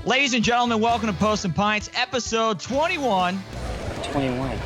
Ladies and gentlemen, welcome to Post and Pints, episode 21. 21.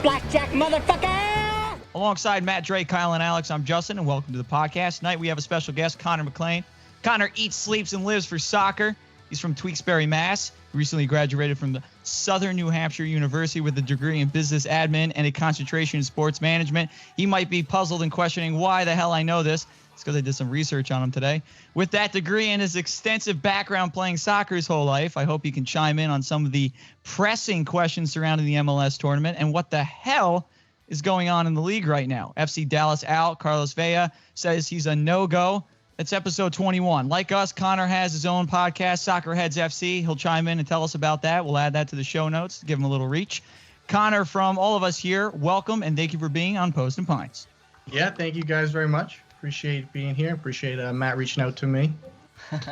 Blackjack, motherfucker! Alongside Matt, Drake, Kyle, and Alex, I'm Justin, and welcome to the podcast. Tonight we have a special guest, Connor McLean. Connor eats, sleeps, and lives for soccer. He's from Tewksbury, Mass. Recently graduated from the Southern New Hampshire University with a degree in business admin and a concentration in sports management. He might be puzzled and questioning why the hell I know this. It's because I did some research on him today. With that degree and his extensive background playing soccer his whole life, I hope he can chime in on some of the pressing questions surrounding the MLS tournament and what the hell is going on in the league right now. FC Dallas out. Carlos Vela says he's a no-go. It's episode 21. Like us, Connor has his own podcast, Soccer Heads FC. He'll chime in and tell us about that. We'll add that to the show notes to give him a little reach. Connor, from all of us here, welcome and thank you for being on Post and Pints. Yeah, thank you guys very much. Appreciate being here. Appreciate Matt reaching out to me.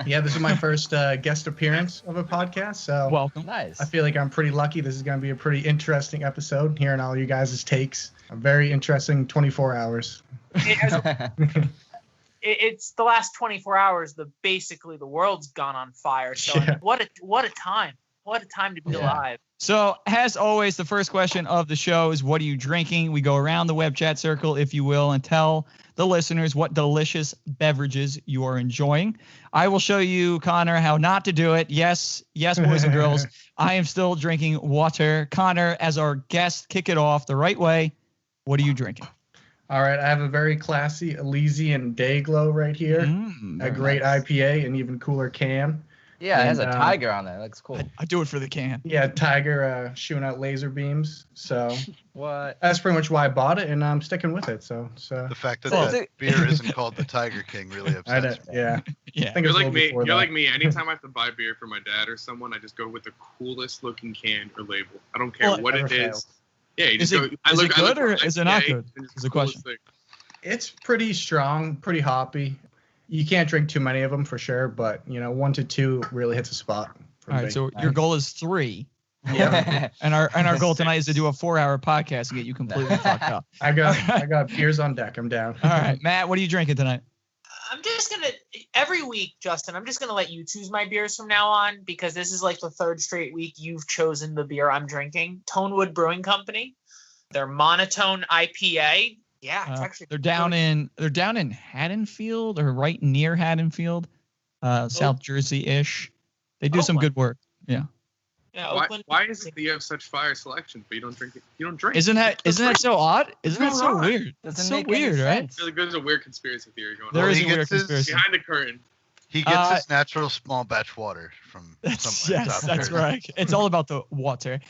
Yeah, this is my first guest appearance of a podcast, so welcome. Nice. I feel like I'm pretty lucky. This is going to be a pretty interesting episode, hearing all you guys' takes. A very interesting 24 hours. It's the last 24 hours. Basically the world's gone on fire. So Yeah. what a time! What a time to be alive. So, as always, the first question of the show is, what are you drinking? We go around the web chat circle, if you will, and tell the listeners what delicious beverages you are enjoying. I will show you, Connor, how not to do it. Yes, boys and girls, I am still drinking water. Connor, as our guest, kick it off the right way. What are you drinking? All right, I have a very classy Elysian Dayglow right here. A great IPA, an even cooler can. Yeah, it has a tiger on there. Looks cool. I do it for the can. Yeah, tiger shooting out laser beams. So What? that's pretty much why I bought it, and I'm sticking with it. So The fact that beer isn't called the Tiger King really I upsets me. yeah. Yeah. I think it You're was a like little me. before You're that. like me. Anytime I have to buy beer for my dad or someone, I just go with the coolest looking can or label. I don't care Well, what never it is. fails. Yeah, you just go. Is it good or is it not good? Is the question. It's pretty strong, pretty hoppy. You can't drink too many of them for sure, but 1 to 2 really hits a spot. for All right, me. so your goal is 3. Yeah. And our goal tonight is to do a 4-hour podcast and get you completely fucked up. I got beers on deck. I'm down. All right, Matt, what are you drinking tonight? I'm just gonna every week, Justin. I'm just gonna let you choose my beers from now on because this is like the third straight week you've chosen the beer I'm drinking. Tonewood Brewing Company. Their monotone IPA. Yeah, it's actually They're down in Haddonfield or right near Haddonfield, South Jersey-ish. They do some Oakland. good work. Yeah. Yeah, Why, Oakland. why is it that you have such fire selection, but you don't drink it? You don't drink. Isn't that so odd? Isn't that so Right. weird? Doesn't It's so make any weird, right? sense. There's a weird conspiracy theory going There on. is he a weird gets his- conspiracy. Behind the curtain. He gets his natural small batch water from somewhere. in Yes, South that's Jersey. right. It's all about the water.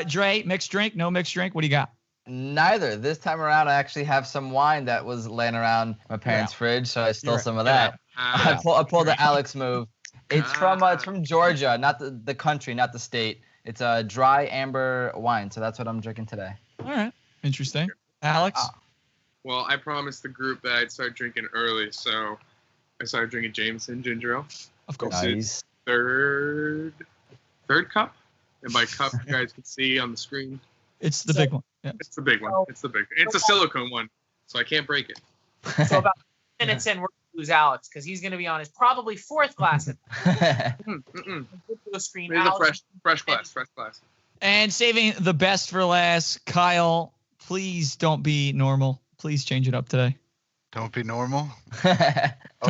Dre, mixed drink, no mixed drink. What do you got? Neither. This time around, I actually have some wine that was laying around my parents' fridge, so I stole some of that. I pulled the Alex move. It's from Georgia, not the country, not the state. It's a dry amber wine, so that's what I'm drinking today. All right. Interesting. Alex? Well, I promised the group that I'd start drinking early, so I started drinking Jameson ginger ale. Of course. Nice. Third cup, and by cup you guys can see on the screen. It's the big one. Yeah. It's the big one. It's a silicone one, so I can't break it. So about minutes in, we're gonna lose Alex because he's gonna be on his probably fourth glass. Of the screen. It is a Alex, fresh glass. And saving the best for last, Kyle, please don't be normal. Please change it up today. Don't be normal. Don't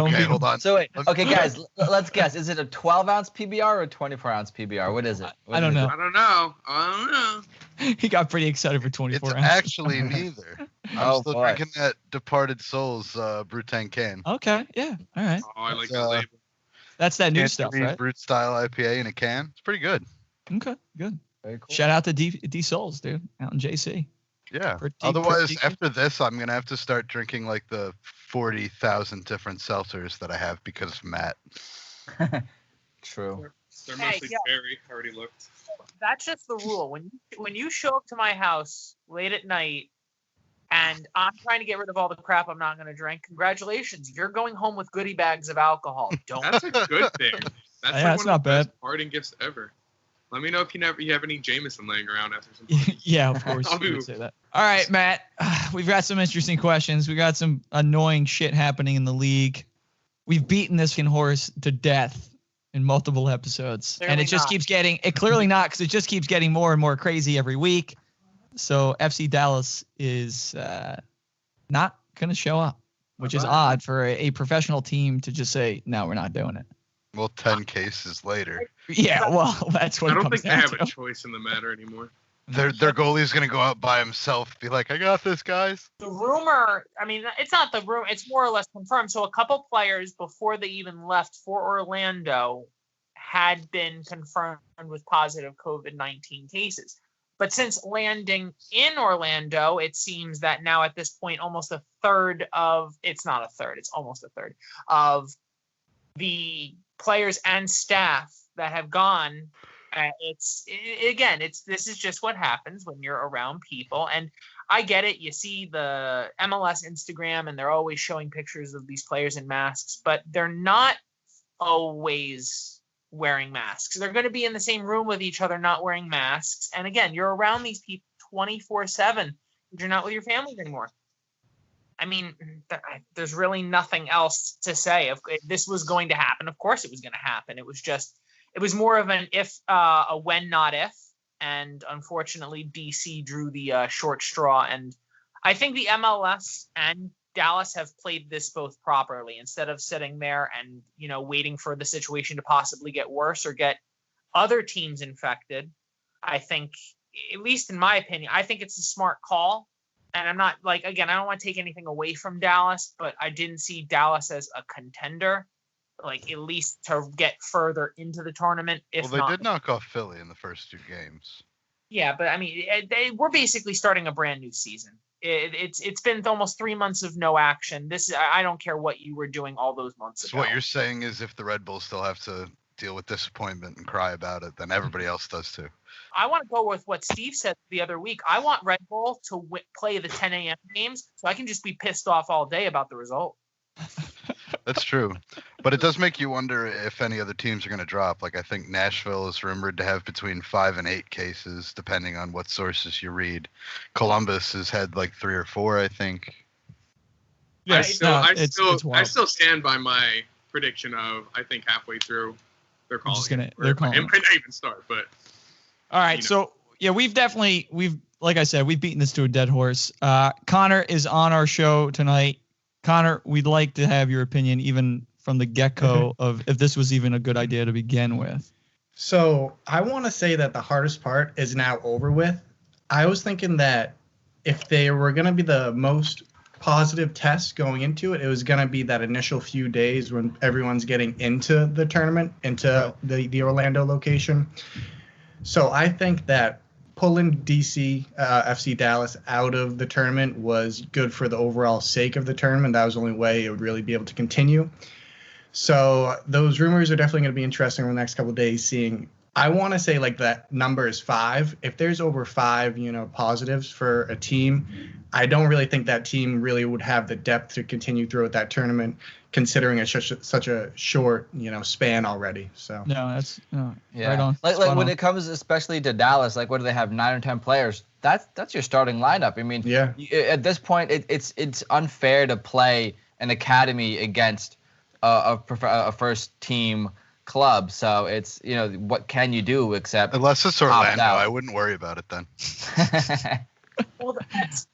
Okay, be- hold on. So wait, okay, guys, let's guess. Is it a 12-ounce PBR or a 24-ounce PBR? What is it? I don't know. I don't know. He got pretty excited for 24 It's hours. actually neither. I'm Oh, still boy. drinking that Departed Souls Brutang can. Okay, yeah, all right. Oh, I like It's, that label. That's that new stuff, Cantonese right? Brute style IPA in a can. It's pretty good. Okay, good. Very cool. Shout out to D Souls, dude, out in JC. Yeah. Pretty Otherwise, good. after this, I'm gonna have to start drinking like the 40,000 different seltzers that I have because of Matt. True. They're Hey, mostly yeah. berry. I already looked. That's just the rule. When you show up to my house late at night and I'm trying to get rid of all the crap I'm not going to drink, congratulations, you're going home with goodie bags of alcohol. Don't. That's a good thing. That's Yeah, that's one of not the bad. best parting gifts ever. Let me know if you have any Jameson laying around after some. Yeah, of course. I'll you do. would say that. All right, Matt. We've got some interesting questions. We got some annoying shit happening in the league. We've beaten this fucking horse to death. in multiple episodes. Clearly and it just not. keeps getting – it clearly not, because it just keeps getting more and more crazy every week. So FC Dallas is not going to show up, which is odd for a professional team to just say, no, we're not doing it. Well, 10 cases later. Yeah, well, that's what I it don't comes think they down have to. a choice in the matter anymore. Their goalie's going to go out by himself, be like, I got this, guys. The rumor, I mean, it's not the rumor, it's more or less confirmed. So a couple players before they even left for Orlando had been confirmed with positive COVID-19 cases. But since landing in Orlando, it seems that now at this point, almost a third of, it's not a third, it's almost a third of the players and staff that have gone. This is just what happens when you're around people. And I get it. You see the MLS Instagram and they're always showing pictures of these players in masks, but they're not always wearing masks. They're going to be in the same room with each other, not wearing masks. And again, you're around these people 24/7. You're not with your family anymore. I mean, there's really nothing else to say. If this was going to happen, of course it was going to happen. It was more of an if, a when, not if. And unfortunately, DC drew the short straw. And I think the MLS and Dallas have played this both properly. Instead of sitting there and, waiting for the situation to possibly get worse or get other teams infected, I think, at least in my opinion, I think it's a smart call. And I'm not I don't want to take anything away from Dallas, but I didn't see Dallas as a contender, at least to get further into the tournament. If they did knock off Philly in the first 2 games. Yeah, but I mean, we're basically starting a brand new season. It's been almost 3 months of no action. I don't care what you were doing all those months ago. So what you're saying is if the Red Bulls still have to deal with disappointment and cry about it, then everybody else does too. I want to go with what Steve said the other week. I want Red Bull to play the 10 a.m. games so I can just be pissed off all day about the result. That's true. But it does make you wonder if any other teams are going to drop. I think Nashville is rumored to have between 5 and 8 cases, depending on what sources you read. Columbus has had 3 or 4, I think. Yeah, I still stand by my prediction of, I think halfway through, they're calling it. They're calling it. It might not even start, but. All right, so yeah, we've like I said, we've beaten this to a dead horse. Connor is on our show tonight. Connor, we'd like to have your opinion, even from the get-go, of if this was even a good idea to begin with. So I want to say that the hardest part is now over with. I was thinking that if they were going to be the most positive tests going into it, it was going to be that initial few days when everyone's getting into the tournament, into the Orlando location. So I think that pulling FC Dallas out of the tournament was good for the overall sake of the tournament. That was the only way it would really be able to continue. So those rumors are definitely going to be interesting over the next couple of days, seeing. I want to say that number is 5. If there's over 5, positives for a team, I don't really think that team really would have the depth to continue throughout that tournament, considering it's such a short, span already. So no, that's right on. When it comes especially to Dallas, what do they have, 9 or 10 players? That's your starting lineup. I mean, at this point, it's unfair to play an academy against a first team club. So it's what can you do except unless it's Orlando, I wouldn't worry about it then. Well, that's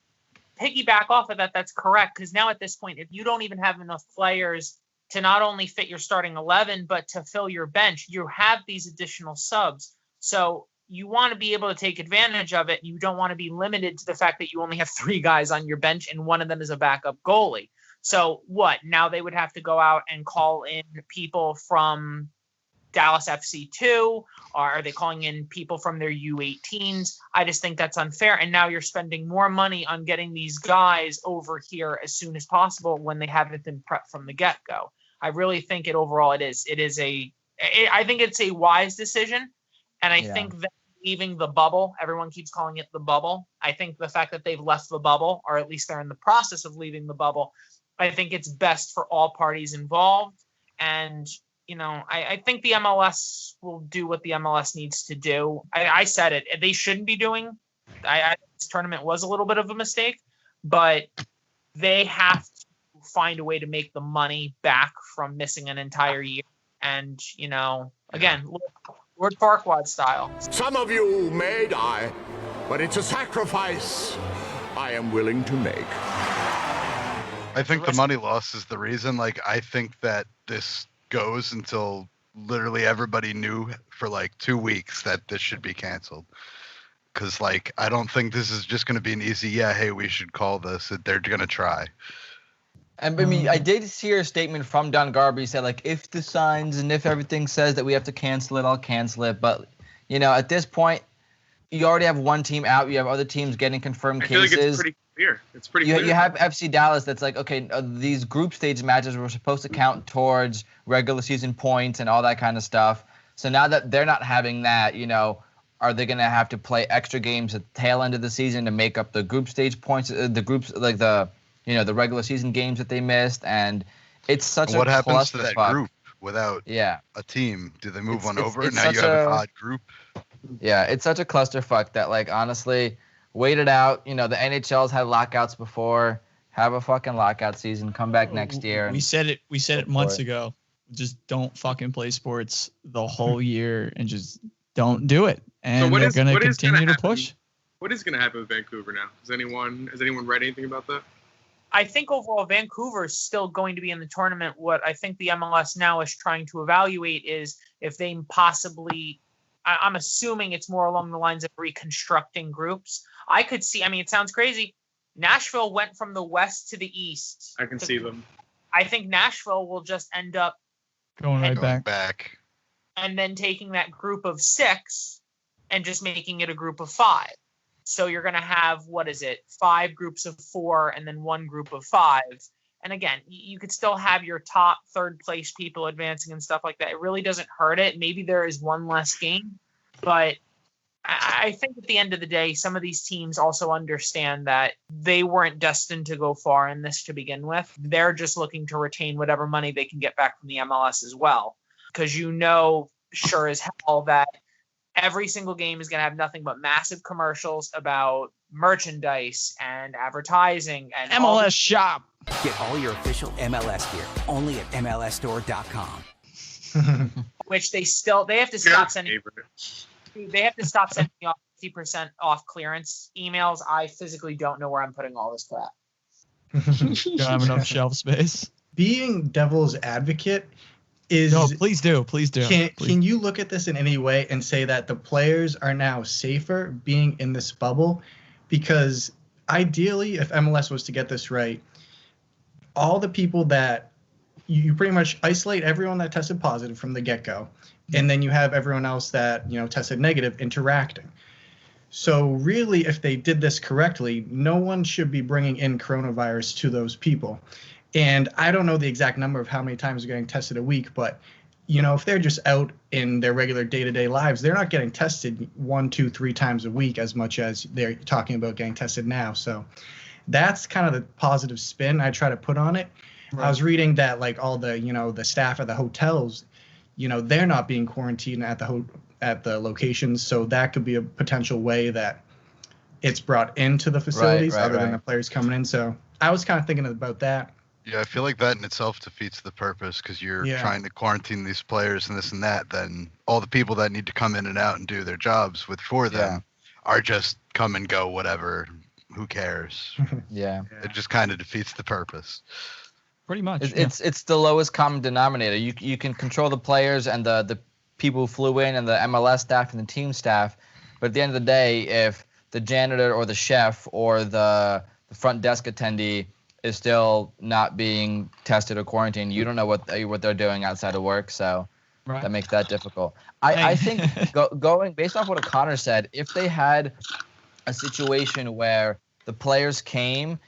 piggyback off of that. That's correct, because now at this point, if you don't even have enough players to not only fit your starting 11 but to fill your bench, you have these additional subs. So you want to be able to take advantage of it. You don't want to be limited to the fact that you only have 3 guys on your bench and one of them is a backup goalie. So what? Now they would have to go out and call in people from Dallas FC2, or are they calling in people from their U18s? I just think that's unfair. And now you're spending more money on getting these guys over here as soon as possible when they haven't been prepped from the get-go. I really think I think it's a wise decision. And I think that leaving the bubble, everyone keeps calling it the bubble. I think the fact that they've left the bubble, or at least they're in the process of leaving the bubble, I think it's best for all parties involved. And I think the MLS will do what the MLS needs to do. I said it. They shouldn't be doing. This tournament was a little bit of a mistake, but they have to find a way to make the money back from missing an entire year. And, again, Lord Farquaad style. Some of you may die, but it's a sacrifice I am willing to make. I think the money loss is the reason. Like, I think that this goes until literally everybody knew for like 2 weeks that this should be canceled. Because, like, I don't think this is just going to be an easy, hey, we should call this. They're going to try. And I mean, I did hear a statement from Don Garber. He said, like, if the signs and if everything says that we have to cancel it, I'll cancel it. But, at this point, you already have one team out. You have other teams getting confirmed cases. I feel like it's pretty clear. It's pretty clear. You have FC Dallas that's like, okay, these group stage matches were supposed to count towards regular season points and all that kind of stuff. So now that they're not having that, are they going to have to play extra games at the tail end of the season to make up the group stage points, the groups, like the regular season games that they missed? And it's such what a happens to that clusterfuck. group without a team? Do they move over? It's Now you have an odd group. Yeah, it's such a clusterfuck that, like, honestly, wait it out. The NHL's had lockouts before. Have a fucking lockout season. Come back next year. We said it months ago. Just don't fucking play sports the whole year and just don't do it. And they're going to continue to push. What is going to happen with Vancouver now? Has anyone read anything about that? I think overall Vancouver is still going to be in the tournament. What I think the MLS now is trying to evaluate is if they possibly, I'm assuming it's more along the lines of reconstructing groups. I could see, it sounds crazy. Nashville went from the west to the east. I can see them. I think Nashville will just end up going right back. And then taking that group of 6 and just making it a group of 5. So you're going to have, 5 groups of 4 and then 1 group of 5. And again, you could still have your top third place people advancing and stuff like that. It really doesn't hurt it. Maybe there is one less game. But I think at the end of the day, some of these teams also understand that they weren't destined to go far in this to begin with. They're just looking to retain whatever money they can get back from the MLS as well. Because sure as hell that every single game is going to have nothing but massive commercials about merchandise and advertising and MLS Shop. Get all your official MLS gear only at MLSstore.com. Which they have to stop sending. They have to stop sending me off 50% off clearance emails. I physically don't know where I'm putting all this crap. Don't have enough shelf space. Being devil's advocate is... No, please do. Can you look at this in any way and say that the players are now safer being in this bubble? Because ideally, if MLS was to get this right, all the people that you pretty much isolate everyone that tested positive from the get-go, and then you have everyone else that tested negative interacting. So really, if they did this correctly, no one should be bringing in coronavirus to those people. And I don't know the exact number of how many times they're getting tested a week, but if they're just out in their regular day-to-day lives, they're not getting tested 1, 2, 3 times a week as much as they're talking about getting tested now. So that's kind of the positive spin I try to put on it. Right. I was reading that like all the the staff at the hotels, they're not being quarantined at the locations, so that could be a potential way that it's brought into the facilities other than the players coming in. So I was kind of thinking about that. Yeah, I feel like that in itself defeats the purpose because you're trying to quarantine these players and this and that. Then all the people that need to come in and out and do their jobs for them are just come and go, whatever. Who cares? It just kind of defeats the purpose. Pretty much. It's the lowest common denominator. You can control the players and the people who flew in and the MLS staff and the team staff, but at the end of the day, if the janitor or the chef or the front desk attendee is still not being tested or quarantined, you don't know what they're doing outside of work, so that makes that difficult. I think going based off what O'Connor said, if they had a situation where the players came,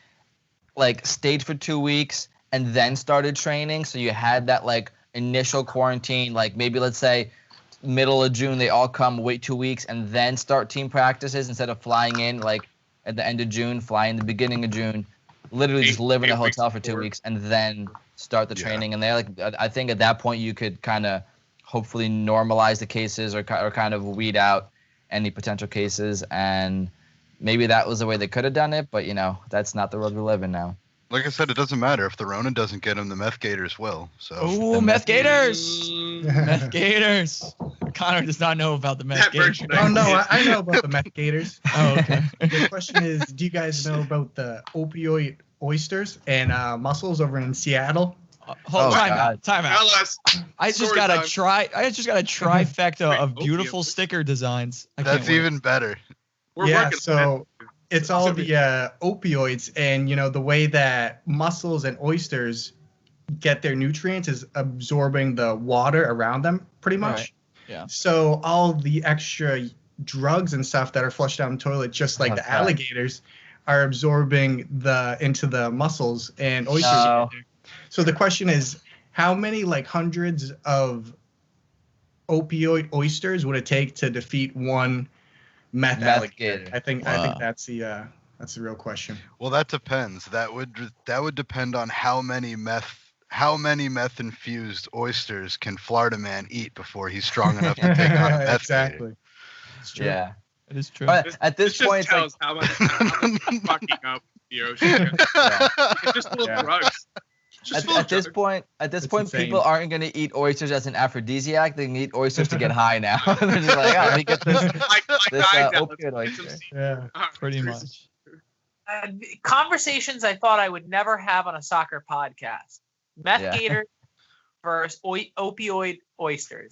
like stayed for 2 weeks and then started training, so you had that like initial quarantine, like maybe let's say middle of June they all come, wait 2 weeks and then start team practices instead of flying in like at the end of June, fly in the beginning of June, literally just live in a hotel for 2 weeks and then start the training. And I think at that point you could kind of hopefully normalize the cases or kind of weed out any potential cases. And maybe that was the way they could have done it, but that's not the world we live in now. Like I said, it doesn't matter if the Rona doesn't get him. The Meth Gators will. So. Oh, Meth Gators! Meth Gators. Connor does not know about the Meth Gators. Oh no, I know about the Meth Gators. Oh, okay. The question is, do you guys know about the Opioid Oysters and mussels over in Seattle? Time out. I just got a Story trifecta of beautiful sticker designs. That's even better. So it's all the opioids, and the way that mussels and oysters get their nutrients is absorbing the water around them, pretty much. Right. Yeah. So all the extra drugs and stuff that are flushed down the toilet, just like the alligators, are absorbing into the mussels and oysters. No. So the question is, how many hundreds of opioid oysters would it take to defeat one meth alligator? I think that's the real question. Well, that depends. That would depend on how many meth infused oysters can Florida man eat before he's strong enough to take on a meth Exactly. It's true. Yeah. It is true. But at this point, just tells how much fucking up the ocean. It's just full of drugs. At this point, people aren't going to eat oysters as an aphrodisiac. They can eat oysters to get high now. They're just like, let me get this opioid oyster. Yeah, pretty much. Conversations I thought I would never have on a soccer podcast. Meth Gators versus opioid oysters.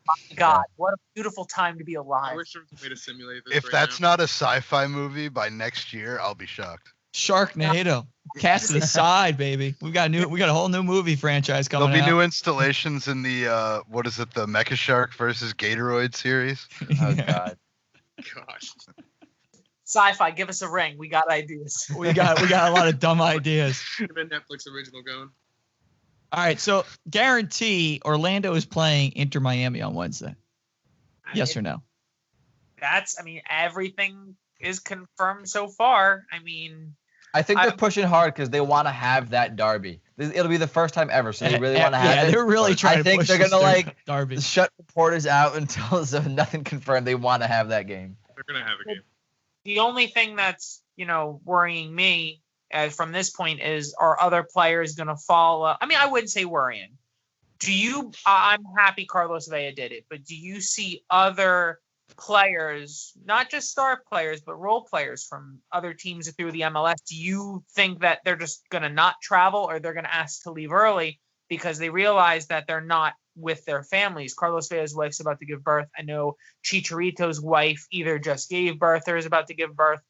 My God, what a beautiful time to be alive. I wish there was a way to simulate this. If that's not a sci-fi movie by next year, I'll be shocked. Sharknado. Cast it aside, baby. We got a whole new movie franchise coming out. There'll be new installations in the the Mecha Shark versus Gatoroid series. Oh God. Gosh. Sci-fi, give us a ring. We got ideas. We got a lot of dumb ideas. Should have been Netflix original going. All right, so guarantee Orlando is playing Inter Miami on Wednesday. Yes or no? Everything is confirmed so far. I think they're pushing hard because they want to have that derby. It'll be the first time ever, so they really want to have it. Yeah, they're really trying to push. I think they're gonna derby. Shut reporters out until nothing confirmed. They want to have that game. They're gonna have a game. The only thing that's worrying me from this point is, are other players going to follow? I wouldn't say worrying. I'm happy Carlos Vela did it, but do you see other players, not just star players, but role players from other teams through the MLS? Do you think that they're just going to not travel, or they're going to ask to leave early because they realize that they're not with their families? Carlos Vela's wife's about to give birth. I know Chicharito's wife either just gave birth or is about to give birth.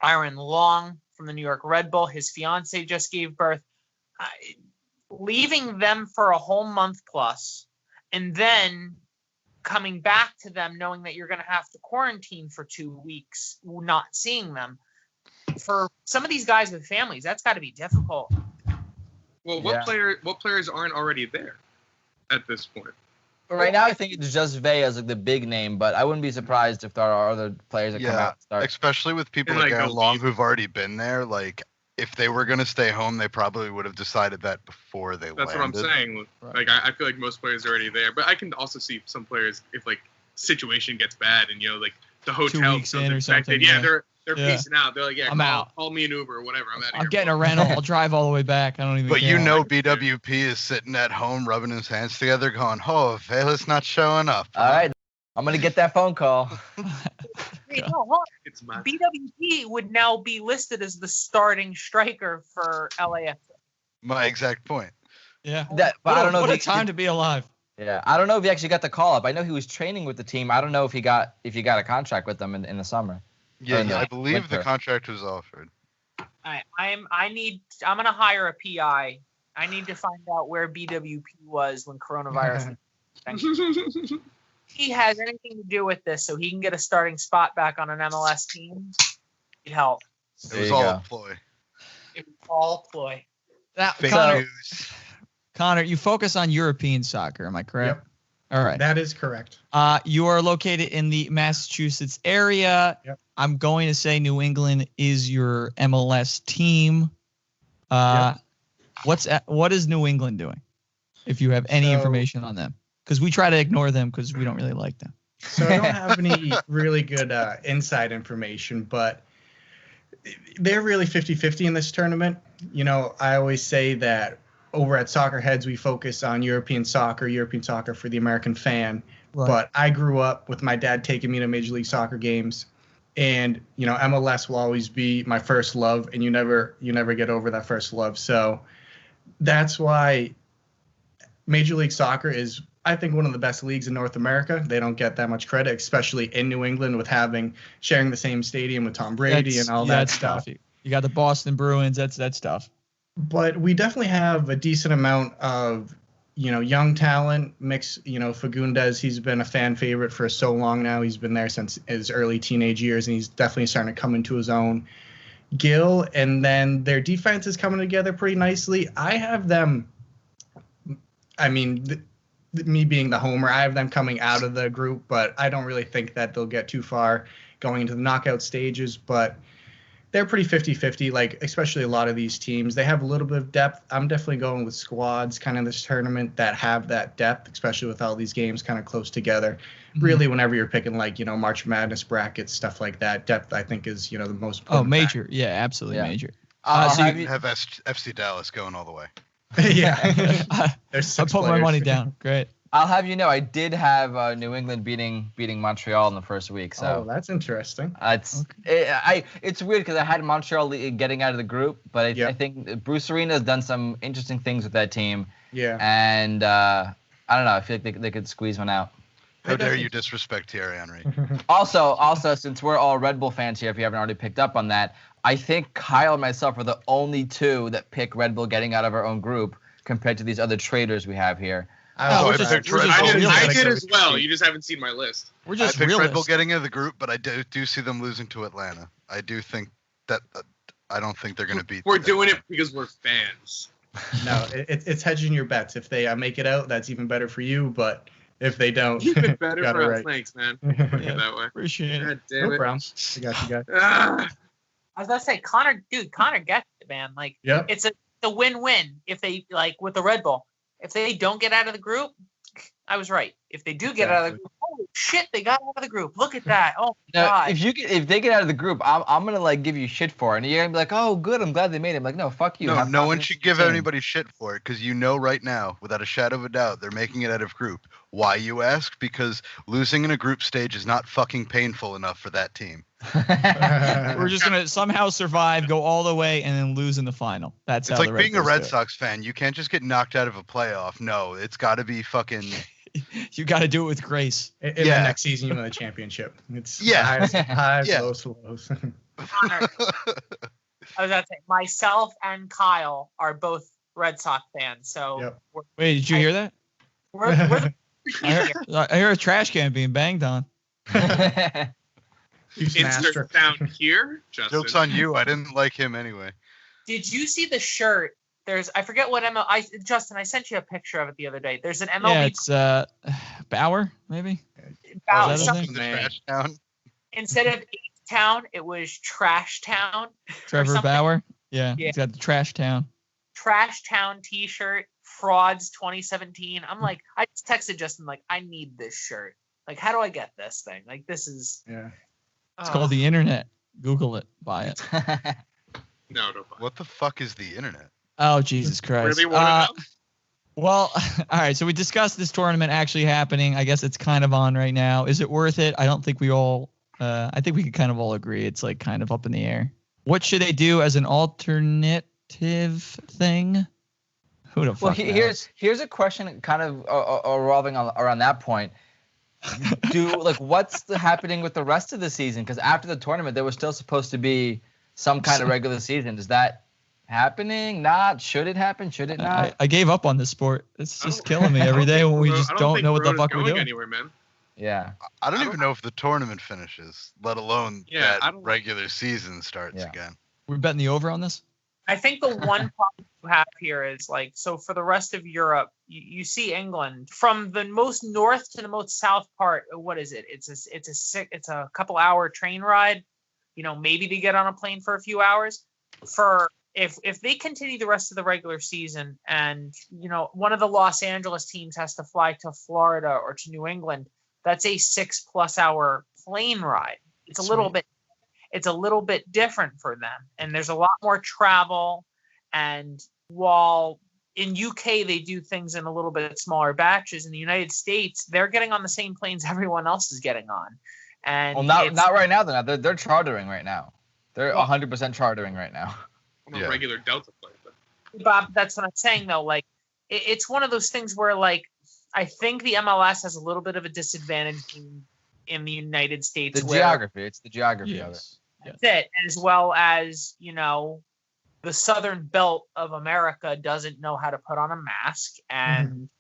Aaron Long from the New York Red Bull, his fiance just gave birth. Leaving them for a whole month plus, and then coming back to them knowing that you're going to have to quarantine for 2 weeks, not seeing them. For some of these guys with families, that's got to be difficult. Well, what players aren't already there at this point? Right now, I think it's just Vea as the big name, but I wouldn't be surprised if there are other players that come out and start. Especially with people like Aaron Long who've already been there. If they were going to stay home, they probably would have decided that before they landed. That's what I'm saying. Right. I feel like most players are already there, but I can also see some players if situation gets bad and the hotel 2 weeks in or something. They're peacing out. They're like, I'm out. Call me an Uber or whatever. I'm out of here. I'm getting a rental. I'll drive all the way back. I don't even care. But BWP is sitting at home rubbing his hands together going, oh, Vela's not showing up. All right. I'm going to get that phone call. Wait, no, hold on. BWP would now be listed as the starting striker for LAFC. My exact point. Yeah. I don't know. What a time to be alive. Yeah. I don't know if he actually got the call up. I know he was training with the team. I don't know if he got a contract with them in the summer. Yeah, I believe the contract was offered. I'm gonna hire a PI. I need to find out where BWP was when coronavirus. He has anything to do with this, so he can get a starting spot back on an MLS team. It'd help. It was all a ploy. It was all ploy. Now, Fake news. Connor, you focus on European soccer. Am I correct? Yep. All right. That is correct. You are located in the Massachusetts area. Yep. I'm going to say New England is your MLS team. What is New England doing? If you have any information on them, because we try to ignore them because we don't really like them. So I don't have any really good inside information, but They're really 50-50 in this tournament. You know, I always say that over at Soccer Heads, we focus on European soccer for the American fan. Right. But I grew up with my dad taking me to Major League Soccer games. And, you know, MLS will always be my first love, and you never get over that first love. So that's why Major League Soccer is, I think, one of the best leagues in North America. They don't get that much credit, especially in New England with sharing the same stadium with Tom Brady and all that stuff. You got the Boston Bruins, that's stuff. But we definitely have a decent amount of, you know, young talent mix. You know, Fagundes, he's been a fan favorite for so long now. He's been there since his early teenage years, and he's definitely starting to come into his own. Gill, and then their defense is coming together pretty nicely. I have them, I mean, me being the homer, I have them coming out of the group, but I don't really think that they'll get too far going into the knockout stages. But they're pretty 50-50, like, especially a lot of these teams. They have a little bit of depth. I'm definitely going with squads kind of this tournament that have that depth, especially with all these games kind of close together. Mm-hmm. Really, whenever you're picking, like, you know, March Madness brackets, stuff like that, depth, I think, is, you know, the most important. Oh, major. Factor. Yeah, absolutely major. So you have FC Dallas going all the way. Yeah. I put my money down. Great. I'll have you know, I did have New England beating Montreal in the first week. So that's interesting. It's weird because I had Montreal getting out of the group, but I think Bruce Arena has done some interesting things with that team. Yeah. And I don't know. I feel like they could squeeze one out. How dare you disrespect Thierry Henry? Also, since we're all Red Bull fans here, if you haven't already picked up on that, I think Kyle and myself are the only two that pick Red Bull getting out of our own group compared to these other traders we have here. I did as well. You just haven't seen my list. We're just I picked Red Bull getting out of the group, but I do see them losing to Atlanta. I do think that I don't think they're going to beat. We're doing it because we're fans. No, it's hedging your bets. If they make it out, that's even better for you. But if they don't, even better for us. Thanks, man. Yeah, that way. Appreciate it. God damn it. I got you guys. I was about to say, Connor gets it, man. Like, it's a win-win if they, like, with the Red Bull. If they don't get out of the group, I was right. If they do get out of the group, holy shit, they got out of the group. Look at that. Oh my God. If they get out of the group, I'm gonna like give you shit for it, and you're gonna be like, oh, good, I'm glad they made it. I'm like, no, fuck you. No one should give anybody shit for it, because you know right now, without a shadow of a doubt, they're making it out of group. Why, you ask? Because losing in a group stage is not fucking painful enough for that team. We're just gonna somehow survive, go all the way, and then lose in the final. It's how like being a Red Sox fan. You can't just get knocked out of a playoff. No, it's got to be fucking. You got to do it with grace. In the next season, you win the championship. It's highs, lows. I was about to say, myself and Kyle are both Red Sox fans. So wait, did you hear that? I hear a trash can being banged on. Insert sound here, Justin. Joke's on you. I didn't like him anyway. Did you see the shirt? I forget what Justin, I sent you a picture of it the other day. There's an MLB. Yeah, it's Bauer, maybe. Bauer. Trash Town. Instead of H-Town, it was Trash Town. Trevor Bauer. Yeah, he's got the Trash Town. Trash Town T-shirt, Frauds 2017. I'm like, I just texted Justin, like, I need this shirt. Like, how do I get this thing? Like, this is. Yeah. It's called the internet. Google it. Buy it. No, don't buy it. What the fuck is the internet? Oh, Jesus Christ. Really want to know? Well, all right. So we discussed this tournament actually happening. I guess it's kind of on right now. Is it worth it? I don't think we all. I think we could kind of all agree it's like kind of up in the air. What should they do as an alternative thing? Who the fuck? Well, here's a question, kind of revolving around that point. What's happening with the rest of the season? Because after the tournament, there was still supposed to be some kind of regular season. Is that happening? Not? Should it happen? Should it not? I gave up on this sport. It's just killing me every day when we just don't know what the fuck we're doing. Anywhere, man. Yeah. I don't even know if the tournament finishes, let alone that regular season starts again. We're betting the over on this? I think the one problem you have here is, like, so for the rest of Europe, you see England from the most north to the most south part. What is it? It's a couple hour train ride. You know, maybe they get on a plane for a few hours. If they continue the rest of the regular season, and you know, one of the Los Angeles teams has to fly to Florida or to New England, that's a 6+ hour plane ride. It's a little bit. it's a little bit different for them. And there's a lot more travel. And while in UK, they do things in a little bit smaller batches, in the United States, they're getting on the same planes everyone else is getting on. And not right now. They're chartering right now. They're 100% chartering right now. On a regular Delta flight. Bob, that's what I'm saying, though. Like, it's one of those things where, like, I think the MLS has a little bit of a disadvantage in the United States. Geography. It's the geography of it. That's it. As well as, the southern belt of America doesn't know how to put on a mask. And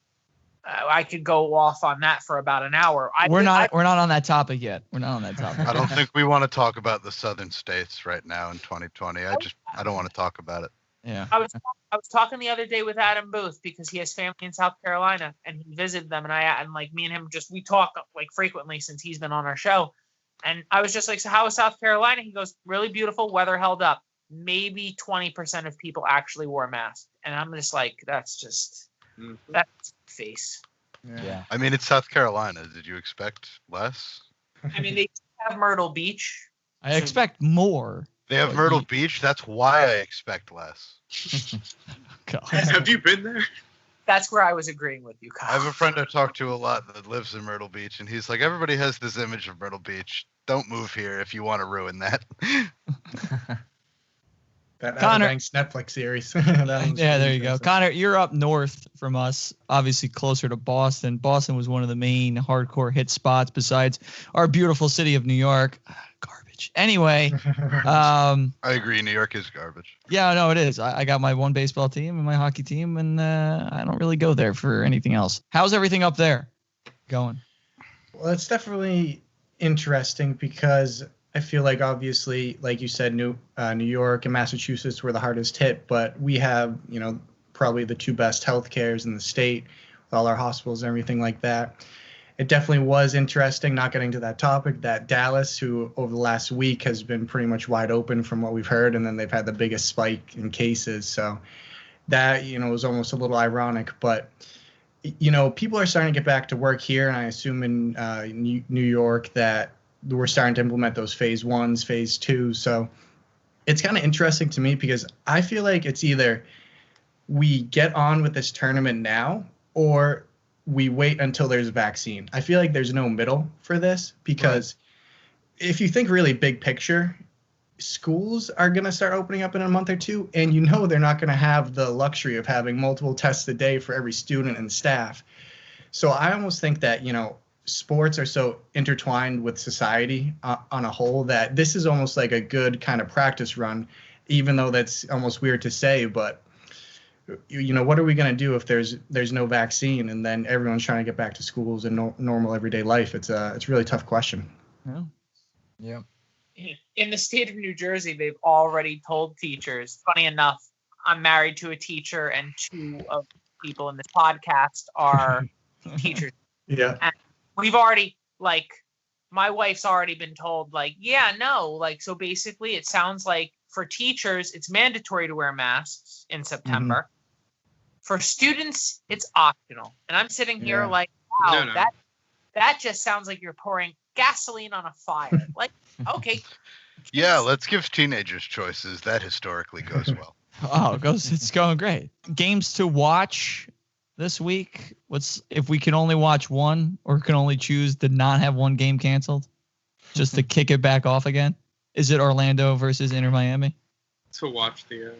I could go off on that for about an hour. We're not on that topic yet. We're not on that topic. I don't think we want to talk about the southern states right now in 2020. I don't want to talk about it. Yeah. I was talking the other day with Adam Booth because he has family in South Carolina and he visited them, and me and him we talk like frequently since he's been on our show. And I was just like, so how is South Carolina? He goes, really beautiful, weather held up. Maybe 20% of people actually wore masks. And I'm just like, that's face. Yeah. I mean, it's South Carolina. Did you expect less? I mean, they have Myrtle Beach. I expect more. They have Myrtle Beach. That's why I expect less. God. Have you been there? That's where I was agreeing with you, Kyle. I have a friend I talk to a lot that lives in Myrtle Beach, and he's like, everybody has this image of Myrtle Beach. Don't move here if you want to ruin that. That Connor, Outer Banks Netflix series. Yeah, there you go. Connor, you're up north from us, obviously closer to Boston. Boston was one of the main hardcore hit spots besides our beautiful city of New York. Garbage. Anyway. I agree. New York is garbage. Yeah, no, it is. I got my one baseball team and my hockey team, and I don't really go there for anything else. How's everything up there going? Well, it's definitely interesting because I feel like obviously, like you said, New York and Massachusetts were the hardest hit, but we have, probably the two best health cares in the state with all our hospitals and everything like that. It definitely was interesting, not getting to that topic, that Dallas, who over the last week has been pretty much wide open from what we've heard, and then they've had the biggest spike in cases. So that, was almost a little ironic, but people are starting to get back to work here, and I assume in New York that we're starting to implement those phase 1s, phase 2. So it's kind of interesting to me because I feel like it's either we get on with this tournament now or we wait until there's a vaccine. I feel like there's no middle for this because if you think really big picture, schools are going to start opening up in a month or two, and they're not going to have the luxury of having multiple tests a day for every student and staff. So I almost think that, sports are so intertwined with society on a whole that this is almost like a good kind of practice run, even though that's almost weird to say. But what are we going to do if there's no vaccine and then everyone's trying to get back to schools and normal everyday life? It's a really tough question. Yeah. In the state of New Jersey, they've already told teachers. Funny enough, I'm married to a teacher, and two of the people in this podcast are teachers. Yeah. And we've already, my wife's already been told, so basically it sounds like for teachers, it's mandatory to wear masks in September. Mm-hmm. For students, it's optional. And I'm sitting here wow, that just sounds like you're pouring gasoline on a fire. Okay. Yeah, let's give teenagers choices. That historically goes well. It's going great. Games to watch this week. If we can only watch one or can only choose to not have one game canceled just to kick it back off again? Is it Orlando versus Inter Miami? To watch the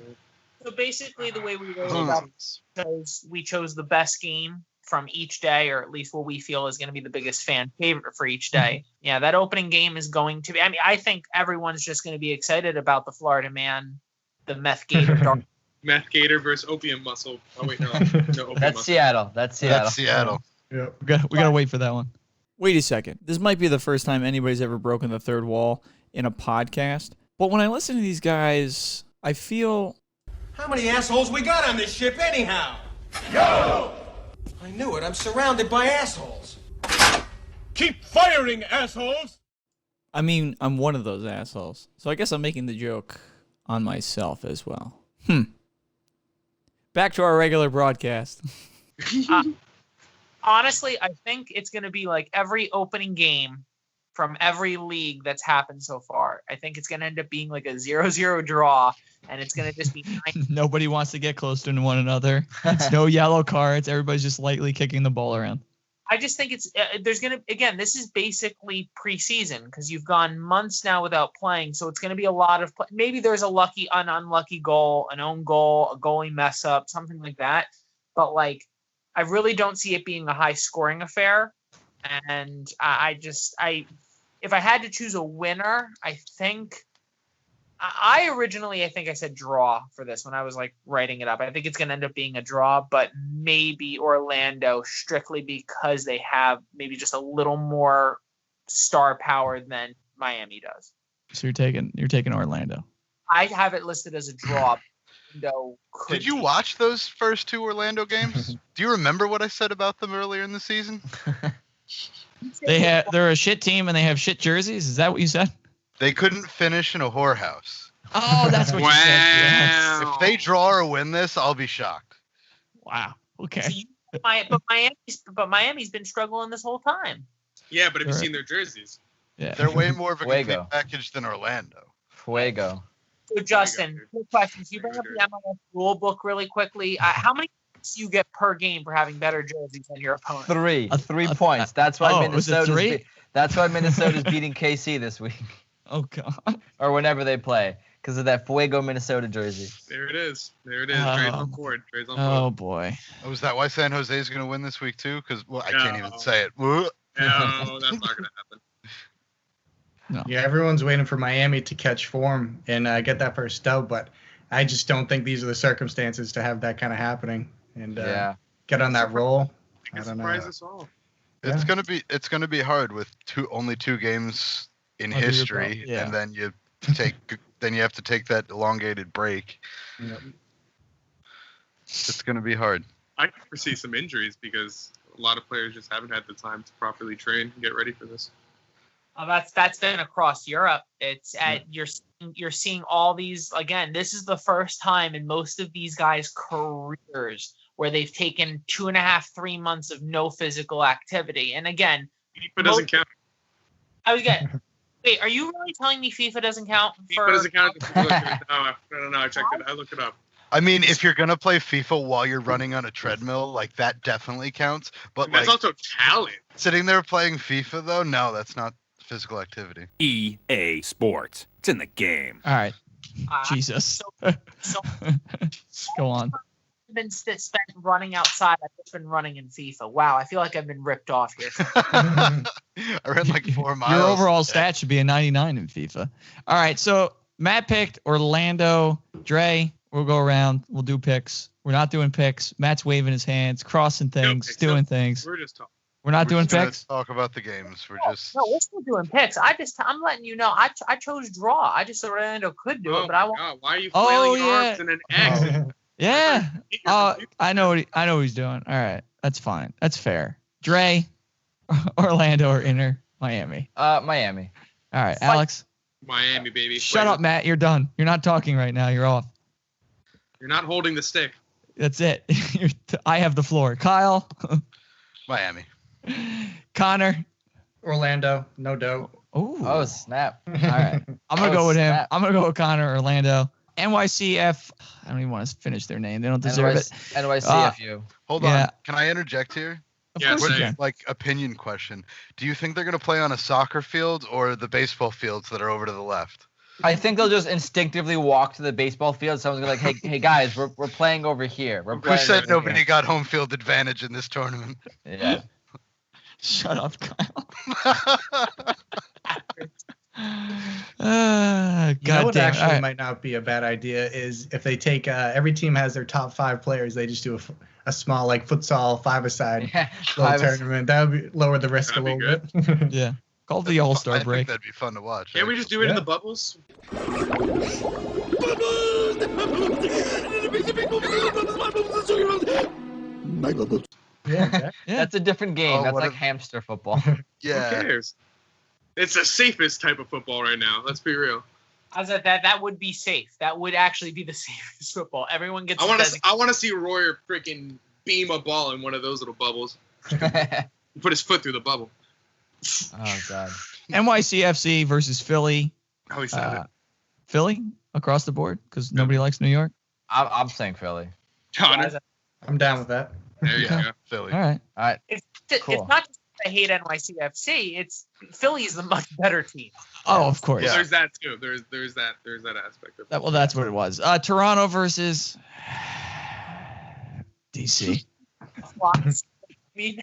So basically the way we wrote about it was we chose the best game from each day, or at least what we feel is going to be the biggest fan favorite for each day. Yeah, that opening game is going to be, I think everyone's just going to be excited about the Florida man, the Meth Gator. Meth Gator versus Opium Muscle. Oh, wait, no. Opium That's Muscle. Seattle. That's Seattle. Yeah. We got to wait for that one. Wait a second. This might be the first time anybody's ever broken the third wall in a podcast. But when I listen to these guys, I feel... How many assholes we got on this ship anyhow? Yo! I knew it. I'm surrounded by assholes. Keep firing, assholes! I'm one of those assholes. So I guess I'm making the joke on myself as well. Back to our regular broadcast. Honestly, I think it's going to be like every opening game from every league that's happened so far. I think it's going to end up being like a 0-0 draw, and it's going to just be Nobody wants to get close to one another. It's no yellow cards. Everybody's just lightly kicking the ball around. I just think it's there's going to, again, this is basically preseason because you've gone months now without playing. So it's going to be a lot of maybe there's a lucky, unlucky goal, an own goal, a goalie mess up, something like that. But like, I really don't see it being a high scoring affair. And if I had to choose a winner, I think I said draw for this when I was like writing it up. I think it's going to end up being a draw, but maybe Orlando strictly because they have maybe just a little more star power than Miami does. So you're taking Orlando. I have it listed as a draw. Did you watch those first 2 Orlando games? Do you remember what I said about them earlier in the season? They're a shit team and they have shit jerseys. Is that what you said? They couldn't finish in a whorehouse. Oh, that's what you said. Yes. If they draw or win this, I'll be shocked. Wow. Okay. But Miami's been struggling this whole time. Yeah, but have you seen their jerseys? Yeah. They're way more of a complete package than Orlando. Fuego. So Justin, quick question. Can you bring up the MLS rule book really quickly? How many points do you get per game for having better jerseys than your opponent? 3 points. That's why Minnesota's beating KC this week. Oh God. Or whenever they play, because of that Fuego Minnesota jersey. There it is. Dre's on board. Oh boy. Oh, is that why San Jose is going to win this week too? Because I can't even say it. No, that's not going to happen. No. Yeah, everyone's waiting for Miami to catch form and get that first dub, but I just don't think these are the circumstances to have that kind of happening and get on that roll. I don't know. Surprise us all. It's gonna be hard with only 2 games in history, and then you have to take that elongated break. Yep. It's gonna be hard. I can foresee some injuries because a lot of players just haven't had the time to properly train and get ready for this. That's been across Europe. It's you're seeing all these again. This is the first time in most of these guys' careers where they've taken 2.5-3 months of no physical activity. And again, FIFA doesn't count. I was getting. Wait, are you really telling me FIFA doesn't count? FIFA doesn't count. No, I checked it. I looked it up. I mean, if you're gonna play FIFA while you're running on a treadmill, like that definitely counts. But that's also talent. Sitting there playing FIFA though, no, that's not physical activity. EA Sports. It's in the game. All right. Jesus. Go on. I've been spent running outside. I've just been running in FIFA. Wow, I feel like I've been ripped off here. I ran like 4 miles. Your overall stat should be a 99 in FIFA. All right, so Matt picked Orlando. Dre, we'll go around. We'll do picks. We're not doing picks. Matt's waving his hands, crossing things, doing things. We're just talking. We're not doing picks? Talk about the games. No, we're still doing picks. I'm letting you know. I chose draw. I just thought Orlando could do it, but I won't. Why are you flailing arms in an X? Yeah. I know what he's doing. All right. That's fine. That's fair. Dre, Orlando or Inter, Miami? Miami. All right. Alex? Miami, baby. Shut up, Matt. You're done. You're not talking right now. You're off. You're not holding the stick. That's it. I have the floor. Kyle? Miami. Connor? Orlando. No doubt. Ooh. Oh, snap. All right. I'm going to go with him. I'm going to go with Connor, Orlando. NYCF. I don't even want to finish their name. They don't deserve it. NYCFU. Hold on. Can I interject here? Of course you can. Like, opinion question. Do you think they're going to play on a soccer field or the baseball fields that are over to the left? I think they'll just instinctively walk to the baseball field. Someone's going to be like, hey guys, we're playing over here. Who said nobody got home field advantage in this tournament? Yeah. Shut up, Kyle. You know what actually might not be a bad idea is if they take every team has their top 5 players, they just do a small like futsal 5-a-side tournament. That would lower the risk a little bit. Yeah. Call it the All-Star break. I think that'd be fun to watch. Can't we just do it in the bubbles? My bubbles. Yeah. That's a different game. That's like hamster football. Yeah. Who cares? It's the safest type of football right now. Let's be real. I was like, that would be safe. That would actually be the safest football. Everyone gets. I want to see Royer freaking beam a ball in one of those little bubbles. Put his foot through the bubble. Oh God. NYCFC versus Philly. Oh, he said it. Philly across the board because nobody likes New York. I'm saying Philly. Connor. I'm down with that. There you go. Philly. All right. It's Cool. not just I hate NYCFC. It's Philly's the much better team. Oh, of course. Well, there's that too. There's that aspect of it. Well, that's what it was. Toronto versus DC. Did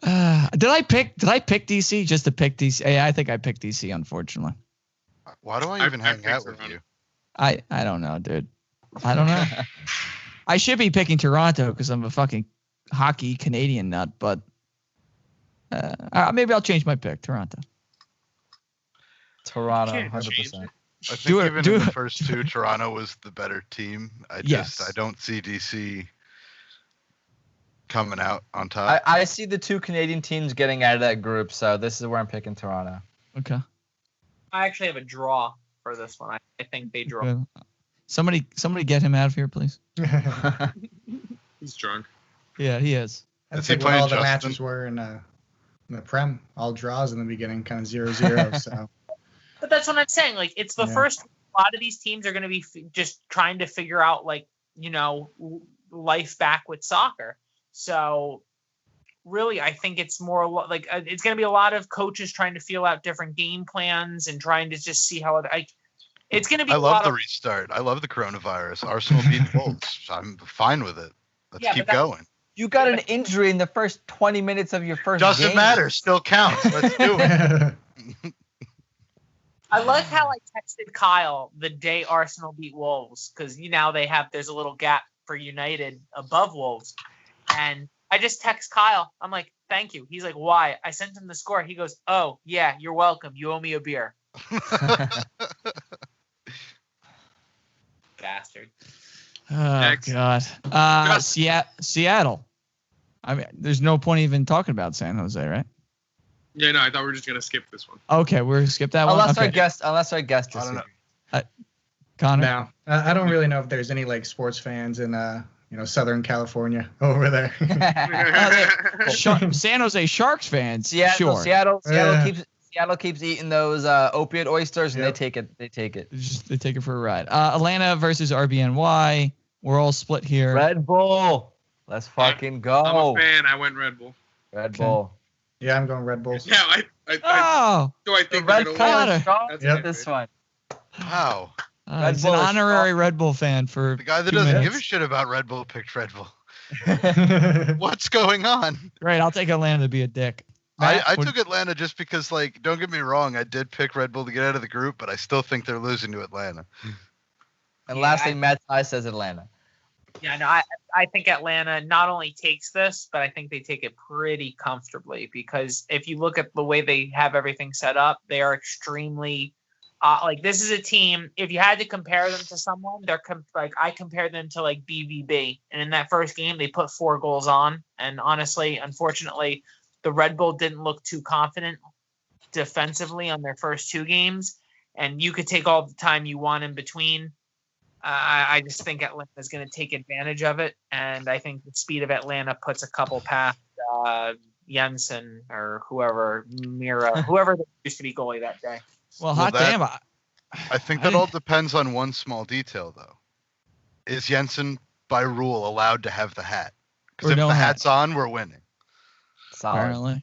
I pick DC just to pick DC? Yeah, I think I picked DC, unfortunately. Why do I even hang out with you? I don't know, dude. I don't know. I should be picking Toronto because I'm a fucking hockey Canadian nut, but maybe I'll change my pick. Toronto, 100%. I think in the first two, Toronto was the better team. I don't see DC coming out on top. I see the two Canadian teams getting out of that group, so this is where I'm picking Toronto. Okay. I actually have a draw for this one. I think they draw. Okay. Somebody get him out of here, please. He's drunk. Yeah, he is. That's like what all the matches were in the Prem. All draws in the beginning, kind of 0-0. So. But that's what I'm saying. Like, it's the first. A lot of these teams are going to be just trying to figure out, like, life back with soccer. So, really, I think it's more like it's going to be a lot of coaches trying to feel out different game plans and trying to just see how it's going to be. I love the restart. I love the coronavirus. Arsenal beat Wolves. I'm fine with it. Let's keep going. You got an injury in the first 20 minutes of your first game. Doesn't matter. Still counts. Let's do it. I like how I texted Kyle the day Arsenal beat Wolves because now there's a little gap for United above Wolves, and I just text Kyle. I'm like, thank you. He's like, why? I sent him the score. He goes, oh yeah, you're welcome. You owe me a beer. Bastard. Oh God. Seattle. I mean, there's no point even talking about San Jose, right? Yeah, no, I thought we were just gonna skip this one. Okay, we're gonna skip that one. Unless our guest I don't know. Connor. No, I don't really know if there's any like sports fans in Southern California over there. San Jose Sharks fans. Seattle keeps eating those opioid oysters, and they take it. They take it for a ride. Atlanta versus RBNY. We're all split here. Red Bull. Let's fucking go. I'm a fan. I went Red Bull. Red Bull. Yeah, I'm going Red Bulls. Yeah, I think Red Bull. Yep. This one. Wow. He's an honorary Red Bull fan for the guy that doesn't give a shit about Red Bull picked Red Bull. What's going on? Great, I'll take Atlanta to be a dick. I took Atlanta just because, like, don't get me wrong, I did pick Red Bull to get out of the group, but I still think they're losing to Atlanta. And lastly, Matt Ty says Atlanta. Yeah, no, I think Atlanta not only takes this, but I think they take it pretty comfortably because if you look at the way they have everything set up, they are extremely this is a team. If you had to compare them to someone, I compare them to like BVB, and in that first game they put 4 goals on, and honestly, unfortunately, the Red Bull didn't look too confident defensively on their first 2 games, and you could take all the time you want in between. I just think Atlanta is going to take advantage of it, and I think the speed of Atlanta puts a couple past Jensen or whoever used to be goalie that day. Well, damn. I think that all depends on one small detail, though. Is Jensen, by rule, allowed to have the hat? Because if the hat's on, we're winning. Apparently.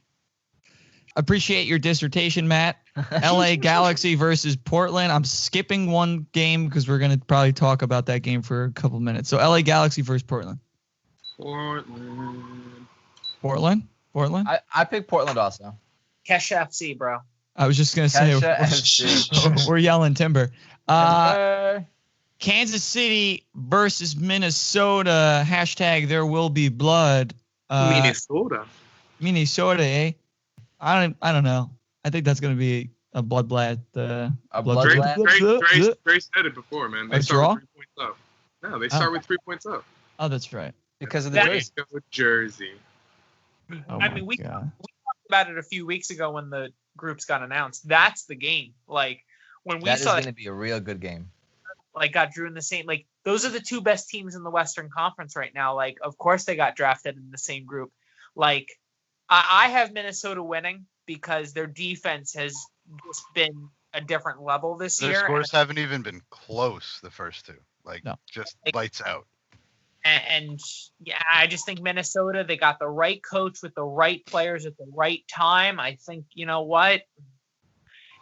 Appreciate your dissertation, Matt. LA Galaxy versus Portland. I'm skipping one game because we're going to probably talk about that game for a couple minutes. So LA Galaxy versus Portland. Portland? I picked Portland also. Kesha FC, bro. I was just going to say, we're yelling timber. Kansas City versus Minnesota. # there will be blood. Minnesota, eh? I don't know. I think that's going to be a bloodbath. Grace said it before, man. They start with 3 points up. No, they start with 3 points up. Oh, that's right. Because of the jersey. Oh I mean, we talked about it a few weeks ago when the groups got announced. That's the game. Like when we saw that is going to be a real good game. Like got drew in the same. Like those are the 2 best teams in the Western Conference right now. Like of course they got drafted in the same group. Like I have Minnesota winning. because their defense has just been a different level this Their year. scores haven't even been close the first two. Just lights out. And yeah, I just think Minnesota, they got the right coach with the right players at the right time. I think, you know what?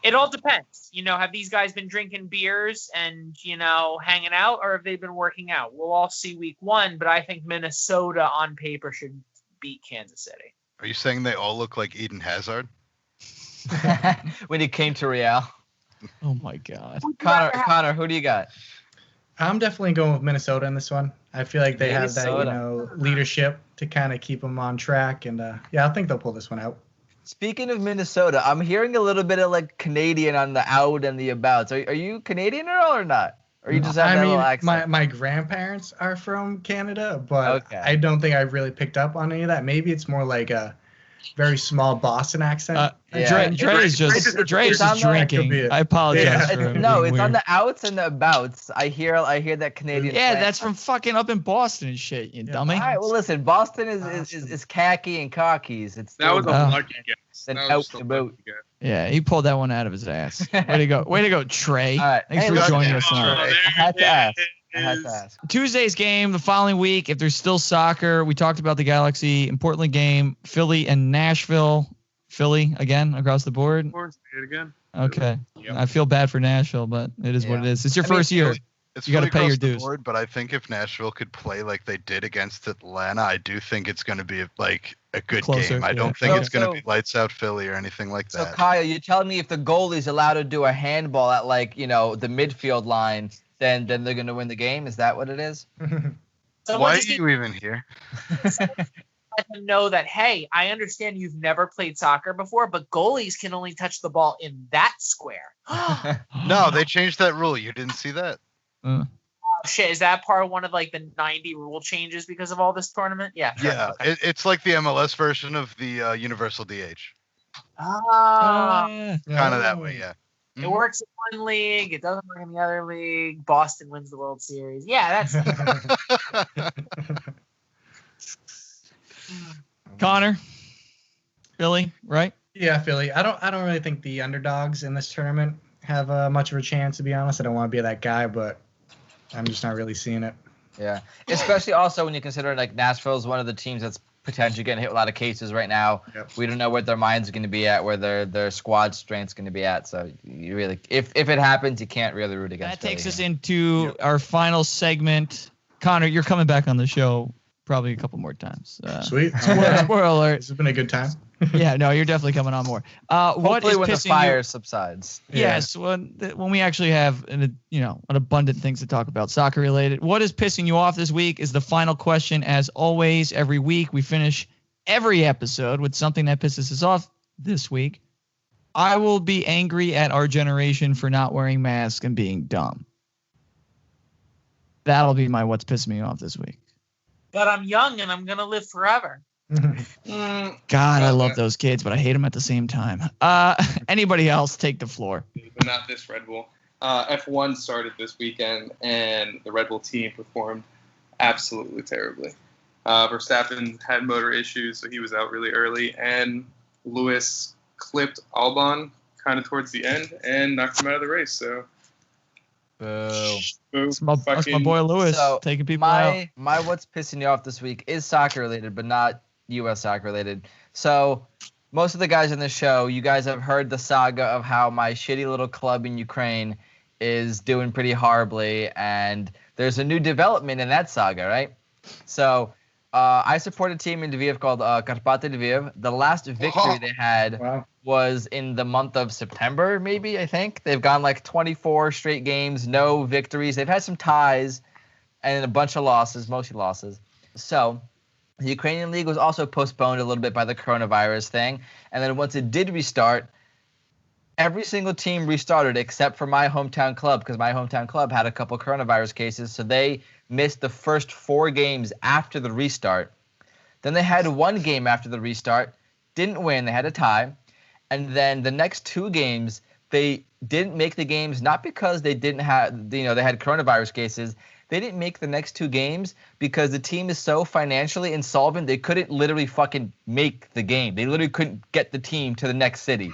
It all depends. Have these guys been drinking beers and, hanging out, or have they been working out? We'll all see week 1, but I think Minnesota on paper should beat Kansas City. Are you saying they all look like Eden Hazard? When he came to Real. Oh my God. Connor, who do you got? I'm definitely going with Minnesota in this one. I feel like they have that, leadership to kind of keep them on track. And, I think they'll pull this one out. Speaking of Minnesota, I'm hearing a little bit of Canadian on the out and the abouts. Are you Canadian at all or not? Or you just have that little accent? My grandparents are from Canada, but I don't think I really picked up on any of that. Maybe it's more like a very small Boston accent. Dre is just drinking. I apologize for him. No, it's on the outs and the abouts. I hear that Canadian. Yeah, that's from fucking up in Boston and shit, you dummy. All right, well listen, Boston is khaki and cockies. That was a lucky guess. An out the boat. Yeah, he pulled that one out of his ass. Way to go, Trey. All right. Thanks for joining us tonight. I had to ask. Tuesday's game, the following week, if there's still soccer, we talked about the Galaxy and Portland game, Philly and Nashville. Philly again across the board. Say it again. Okay. Yep. I feel bad for Nashville, but it is what it is. It's your first year. You got to pay your dues. Board, but I think if Nashville could play like they did against Atlanta, I do think it's going to be a good closer, game. I don't think it's going to be lights out Philly or anything like that. So Kyle, you're telling me if the goalie's allowed to do a handball at the midfield line, then they're going to win the game? Is that what it is? Why are you even here? Let them know that, hey, I understand you've never played soccer before, but goalies can only touch the ball in that square. No, they changed that rule. You didn't see that? Shit, is that part of one of the 90 rule changes because of all this tournament? Yeah. Sure. Yeah, it's like the MLS version of the Universal DH. Kind of that way, yeah. It works in one league. It doesn't work in the other league. Boston wins the World Series. Yeah, that's. Connor, Philly, right? Yeah, Philly. I don't really think the underdogs in this tournament have much of a chance, to be honest. I don't want to be that guy, but I'm just not really seeing it. Yeah, especially also when you consider Nashville is one of the teams that's potentially getting hit with a lot of cases right now. Yep. We don't know what their mind's going to be at, where their squad strength's going to be at. So you really, if it happens, you can't really root against. That takes us into our final segment. Connor, you're coming back on the show probably a couple more times. Sweet. Spoiler alert. This has been a good time. Yeah, no, you're definitely coming on more. Hopefully when the fire subsides. Yes, when we actually have an abundant things to talk about, soccer related. What is pissing you off this week is the final question. As always, every week we finish every episode with something that pisses us off this week. I will be angry at our generation for not wearing masks and being dumb. That'll be my what's pissing me off this week. But I'm young and I'm going to live forever. God, I love those kids, but I hate them at the same time. Anybody else take the floor? But not this Red Bull. F1 started this weekend, and the Red Bull team performed absolutely terribly. Verstappen had motor issues, so he was out really early, and Lewis clipped Albon kind of towards the end and knocked him out of the race. So. Boo. That's my boy Lewis taking people out. My what's pissing you off this week is soccer related, but not U.S. soccer related. So most of the guys on the show, you guys have heard the saga of how my shitty little club in Ukraine is doing pretty horribly, and there's a new development in that saga, right? So I support a team in Lviv called Karpaty Lviv. The last victory they had was in the month of September, maybe, I think. They've gone 24 straight games, no victories. They've had some ties and a bunch of losses, mostly losses. So the Ukrainian league was also postponed a little bit by the coronavirus thing. And then once it did restart, every single team restarted except for my hometown club, because my hometown club had a couple coronavirus cases. So they missed the first 4 games after the restart. Then they had 1 game after the restart, didn't win, they had a tie. And then the next 2 games, they didn't make the games, not because they didn't have, they had coronavirus cases. they didn't make the next 2 games because the team is so financially insolvent they couldn't literally fucking make the game. They literally couldn't get the team to the next city.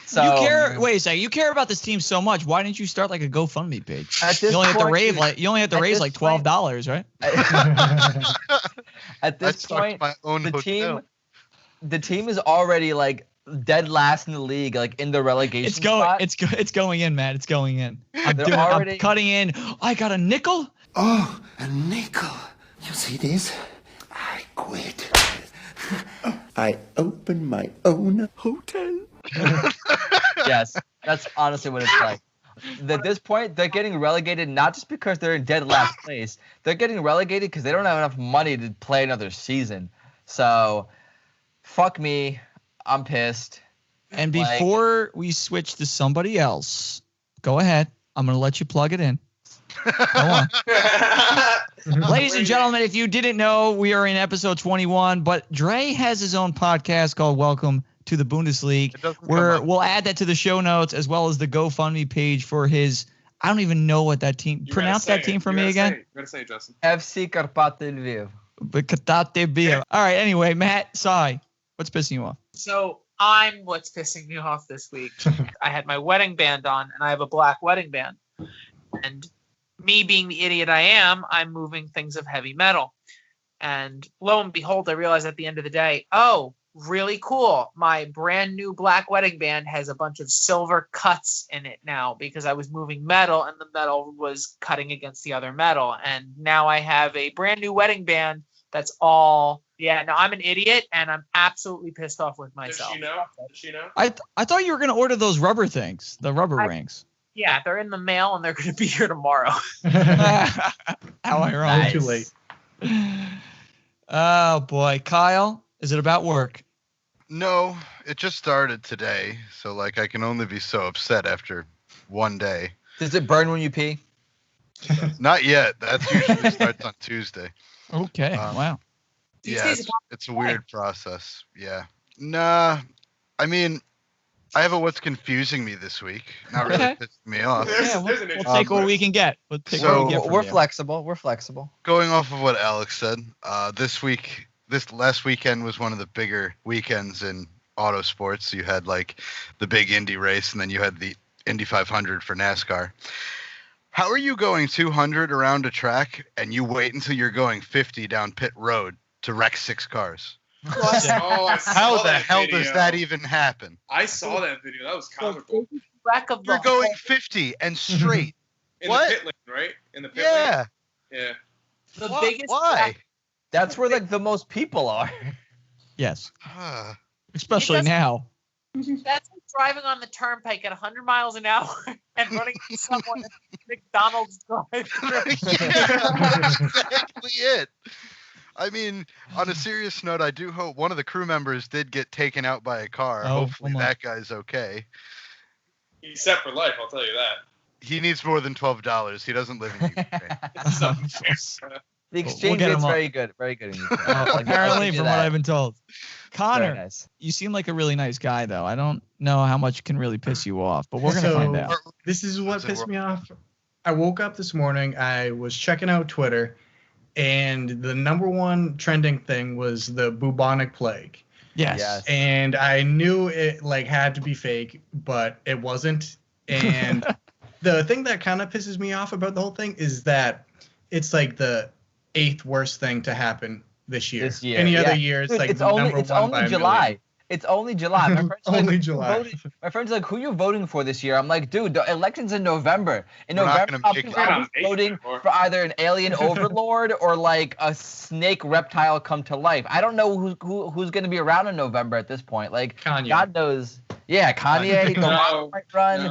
So Wait a second. You care about this team so much. Why didn't you start like a GoFundMe page? You only have to raise like $12, right? At this point, the team is already like dead last in the league, like in the relegation spot. It's going in, man. It's going in. I'm cutting in. I got a nickel. Oh, a nickel. You see this? I quit. I open my own hotel. Yes, that's honestly what it's like. At this point, they're getting relegated not just because they're in dead last place. They're getting relegated because they don't have enough money to play another season. So, fuck me. I'm pissed. And before we switch to somebody else, go ahead. I'm going to let you plug it in. Go on. Ladies and gentlemen, if you didn't know, we are in episode 21, but Dre has his own podcast called Welcome to the Bundesliga, where we'll add that to the show notes as well as the GoFundMe page for his, I don't even know what that team, pronounce that team for me again. You gotta say it, Justin. FC Karpaty Lviv. All right, anyway, Matt, Sai, what's pissing you off? So what's pissing me off this week. I had my wedding band on, and I have a black wedding band. And me being the idiot I am, I'm moving things of heavy metal. And lo and behold, I realized at the end of the day, oh, really cool. My brand new black wedding band has a bunch of silver cuts in it now because I was moving metal and the metal was cutting against the other metal. And now I have a brand new wedding band that's all, no, I'm an idiot and I'm absolutely pissed off with myself. Does she know? I thought you were going to order those rubber things, the rubber rings. Yeah, they're in the mail and they're going to be here tomorrow. How ironic. Too late. Oh, boy. Kyle, is it about work? No, it just started today, so like I can only be so upset after one day. Does it burn when you pee? Not yet. That usually starts on Tuesday. Okay. Wow. Yeah, it's a weird process. Yeah. Nah, I mean, I have what's confusing me this week. Not really pissing me off. Yeah, we'll take what we can get. We're flexible. We're flexible. Going off of what Alex said, this last weekend was one of the bigger weekends in auto sports. You had like the big Indy race, and then you had the Indy 500 for NASCAR. How are you going 200 around a track and you wait until you're going 50 down pit road to wreck 6 cars? How the hell does that even happen? I saw that video. That was comical. You're going 50 and straight. In the pit lane, right? In the pit lane? Yeah. The biggest. Why? That's where like the most people are. Yes. Especially now. That's like driving on the turnpike at 100 miles an hour and running into someone at McDonald's drive-thru. That's exactly it. I mean, on a serious note, I do hope one of the crew members did get taken out by a car. Hopefully that guy's okay. He's set for life, I'll tell you that. He needs more than $12. He doesn't live in Ukraine. The exchange rate's very good. Very good. Apparently, from what I've been told. Connor, you seem like a really nice guy, though. I don't know how much can really piss you off, but we're going to find out. This is what pissed me off. I woke up this morning. I was checking out Twitter, and the #1 trending thing was the bubonic plague. Yes. And I knew it like had to be fake, but it wasn't. And the thing that kind of pisses me off about the whole thing is that it's like the 8th worst thing to happen this year. Any other year, it's like number one by July. It's only July. My friend's only July. My friend's like, who are you voting for this year? I'm like, dude, the election's in November. In November, I'm voting for either an alien overlord or like a snake reptile come to life. I don't know who's going to be around in November at this point. Like, Kanye. God knows. Yeah, Kanye. The Rock might run.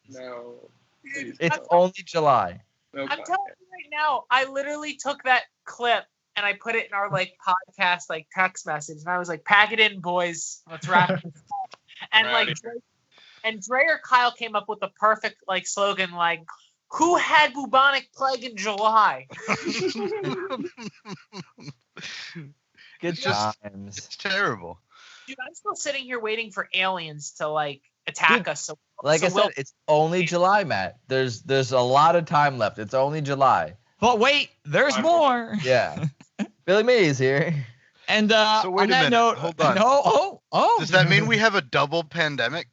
No. It's only July. No, I'm telling you right now, I literally took that clip and I put it in our like podcast like text message, and I was like, "Pack it in, boys. Let's wrap this up." And like, Dre or Kyle came up with the perfect like slogan, like, "Who had bubonic plague in July?" Good times. It's terrible. Dude, I'm still sitting here waiting for aliens to like attack us. So, like I said, it's only July, Matt. There's a lot of time left. It's only July. But wait, there's more. Yeah. Billy Mays here. And so wait on a that minute. note, Hold on. No, Does that mean we have a double pandemic?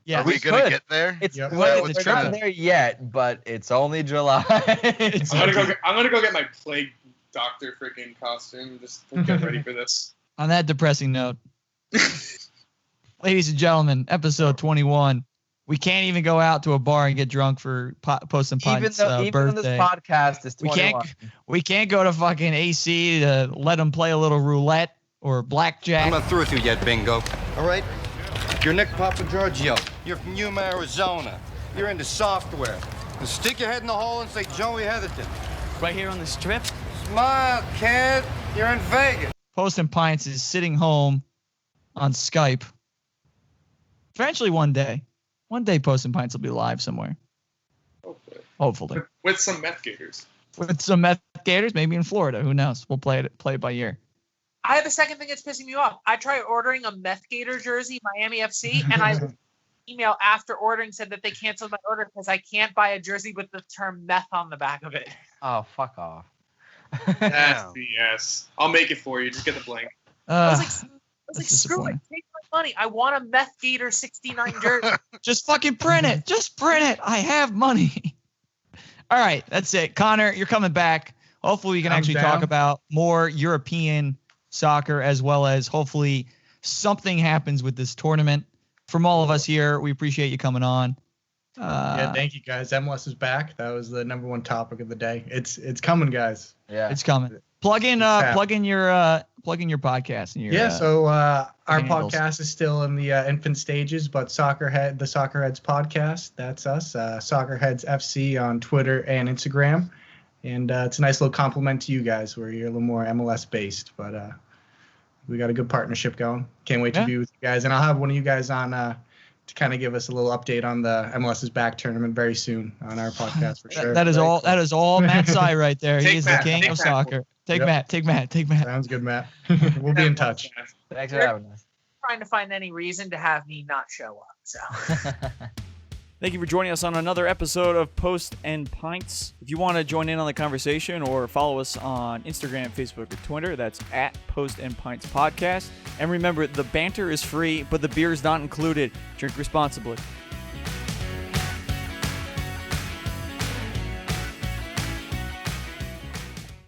Yeah, Are we gonna get there? We're not there yet, but it's only July. I'm gonna go get my plague doctor freaking costume. Just get ready for this. On that depressing note, ladies and gentlemen, episode 21. We can't even go out to a bar and get drunk for Post and Pints' birthday. Even this podcast is 21. We can't go to fucking AC to let them play a little roulette or blackjack. I'm not through with you yet, Bingo. All right? You're Nick Papagiorgio. You're from Yuma, Arizona. You're into software. Now stick your head in the hole and say Joey Heatherton. Right here on the strip? Smile, kid. You're in Vegas. Post and Pints is sitting home on Skype. Eventually one day Post and Pints will be live somewhere. Hopefully. With some Meth Gators. With some Meth Gators, maybe in Florida. Who knows? We'll play it by ear. I have a second thing that's pissing me off. I tried ordering a Meth Gator jersey, Miami FC, and I email after ordering said that they canceled my order because I can't buy a jersey with the term meth on the back of it. Oh, fuck off. That's BS. I'll make it for you. Just get the blank. I was like, screw it. Take my money. I want a Meth Gator 69 jersey. Just fucking print it. Just print it. I have money. All right. That's it. Connor, you're coming back. Hopefully we can actually talk about more European soccer, as well as hopefully something happens with this tournament. From all of us here, we appreciate you coming on. Yeah, thank you guys. MLS is back. That was the number one topic of the day. It's coming, guys. Yeah, it's coming. Plug in your podcast. And your, so our podcast is still in the infant stages, but the Soccerheads podcast, that's us. Soccerheads FC on Twitter and Instagram, and it's a nice little compliment to you guys. Where you're a little more MLS based, but we got a good partnership going. Can't wait to be with you guys, and I'll have one of you guys on to kind of give us a little update on the MLS is Back tournament very soon on our podcast for sure. That is all Matt Sy right there. He is the king of soccer. Take Matt. Sounds good, Matt. We'll be in touch. Thanks for having us. Trying to find any reason to have me not show up. So. Thank you for joining us on another episode of Post and Pints. If you want to join in on the conversation or follow us on Instagram, Facebook, or Twitter, that's at Post and Pints Podcast. And remember, the banter is free, but the beer is not included. Drink responsibly.